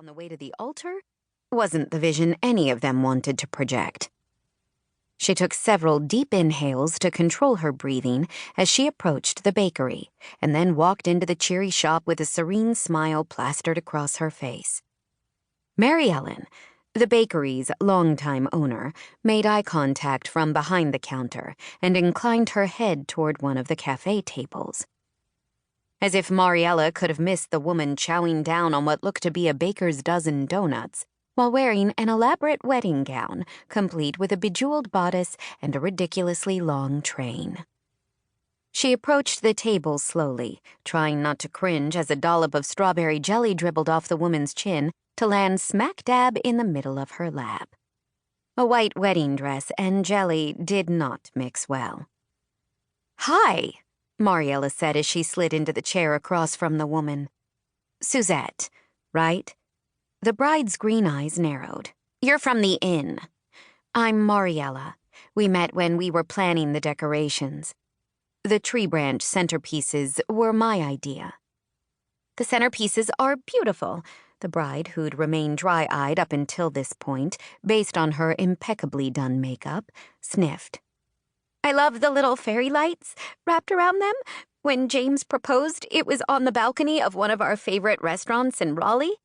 on the way to the altar wasn't the vision any of them wanted to project. She took several deep inhales to control her breathing as she approached the bakery, and then walked into the cheery shop with a serene smile plastered across her face. Mariella, the bakery's longtime owner, made eye contact from behind the counter and inclined her head toward one of the cafe tables. As if Mariella could have missed the woman chowing down on what looked to be a baker's dozen donuts, while wearing an elaborate wedding gown, complete with a bejeweled bodice and a ridiculously long train. She approached the table slowly, trying not to cringe as a dollop of strawberry jelly dribbled off the woman's chin to land smack dab in the middle of her lap. A white wedding dress and jelly did not mix well. "Hi," Mariella said as she slid into the chair across from the woman. "Suzette, right?" The bride's green eyes narrowed. "You're from the inn." "I'm Mariella. We met when we were planning the decorations. The tree branch centerpieces were my idea." "The centerpieces are beautiful," the bride, who'd remained dry-eyed up until this point, based on her impeccably done makeup, sniffed. "I love the little fairy lights wrapped around them. When James proposed, it was on the balcony of one of our favorite restaurants in Raleigh.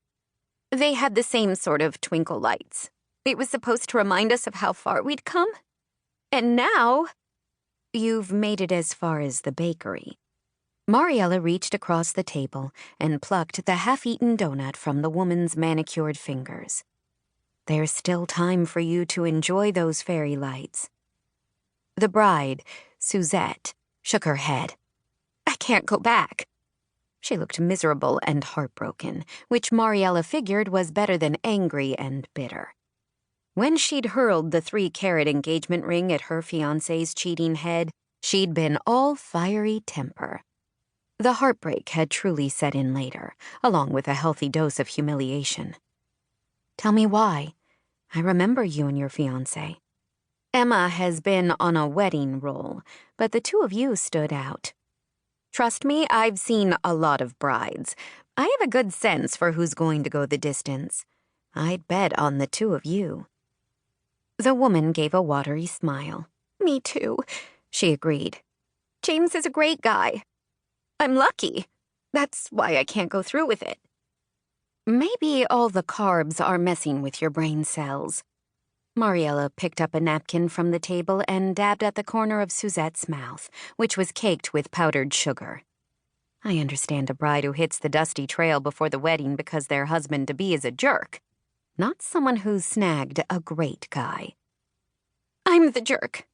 They had the same sort of twinkle lights. It was supposed to remind us of how far we'd come. And now..." "You've made it as far as the bakery." Mariella reached across the table and plucked the half-eaten donut from the woman's manicured fingers. "There's still time for you to enjoy those fairy lights." The bride, Suzette, shook her head. "I can't go back." She looked miserable and heartbroken, which Mariella figured was better than angry and bitter. When she'd hurled the 3-carat engagement ring at her fiancé's cheating head, she'd been all fiery temper. The heartbreak had truly set in later, along with a healthy dose of humiliation. "Tell me why. I remember you and your fiancé." "Emma has been on a wedding roll, but the two of you stood out. Trust me, I've seen a lot of brides. I have a good sense for who's going to go the distance. I'd bet on the two of you." The woman gave a watery smile. "Me too," she agreed. "James is a great guy. I'm lucky. That's why I can't go through with it." "Maybe all the carbs are messing with your brain cells." Mariella picked up a napkin from the table and dabbed at the corner of Suzette's mouth, which was caked with powdered sugar. "I understand a bride who hits the dusty trail before the wedding because their husband-to-be is a jerk, not someone who's snagged a great guy." "I'm the jerk,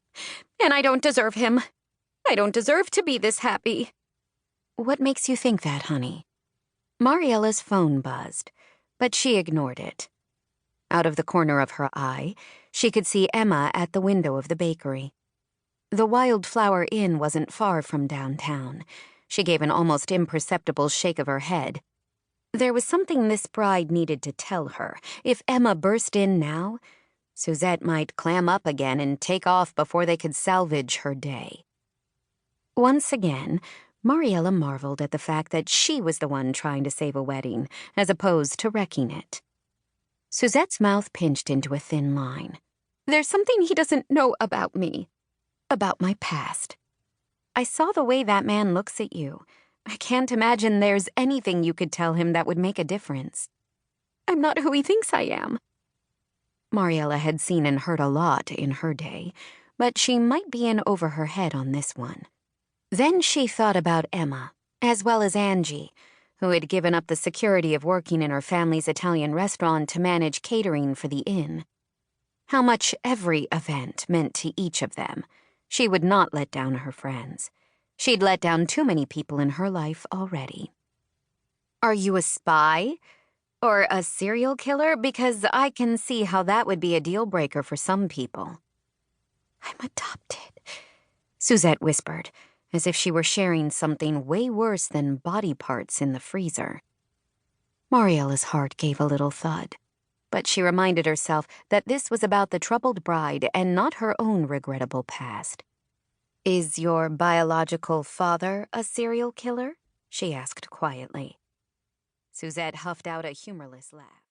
and I don't deserve him. I don't deserve to be this happy." "What makes you think that, honey?" Mariella's phone buzzed, but she ignored it. Out of the corner of her eye, she could see Emma at the window of the bakery. The Wildflower Inn wasn't far from downtown. She gave an almost imperceptible shake of her head. There was something this bride needed to tell her. If Emma burst in now, Suzette might clam up again and take off before they could salvage her day. Once again, Mariella marveled at the fact that she was the one trying to save a wedding, as opposed to wrecking it. Suzette's mouth pinched into a thin line. "There's something he doesn't know about me. About my past. I saw the way that man looks at you. I can't imagine there's anything you could tell him that would make a difference." "I'm not who he thinks I am." Mariella had seen and heard a lot in her day, but she might be in over her head on this one. Then she thought about Emma, as well as Angie, who had given up the security of working in her family's Italian restaurant to manage catering for the inn. How much every event meant to each of them. She would not let down her friends. She'd let down too many people in her life already. "Are you a spy? Or a serial killer? Because I can see how that would be a deal-breaker for some people." "I'm adopted," Suzette whispered, as if she were sharing something way worse than body parts in the freezer. Mariella's heart gave a little thud, but she reminded herself that this was about the troubled bride and not her own regrettable past. "Is your biological father a serial killer?" she asked quietly. Suzette huffed out a humorless laugh.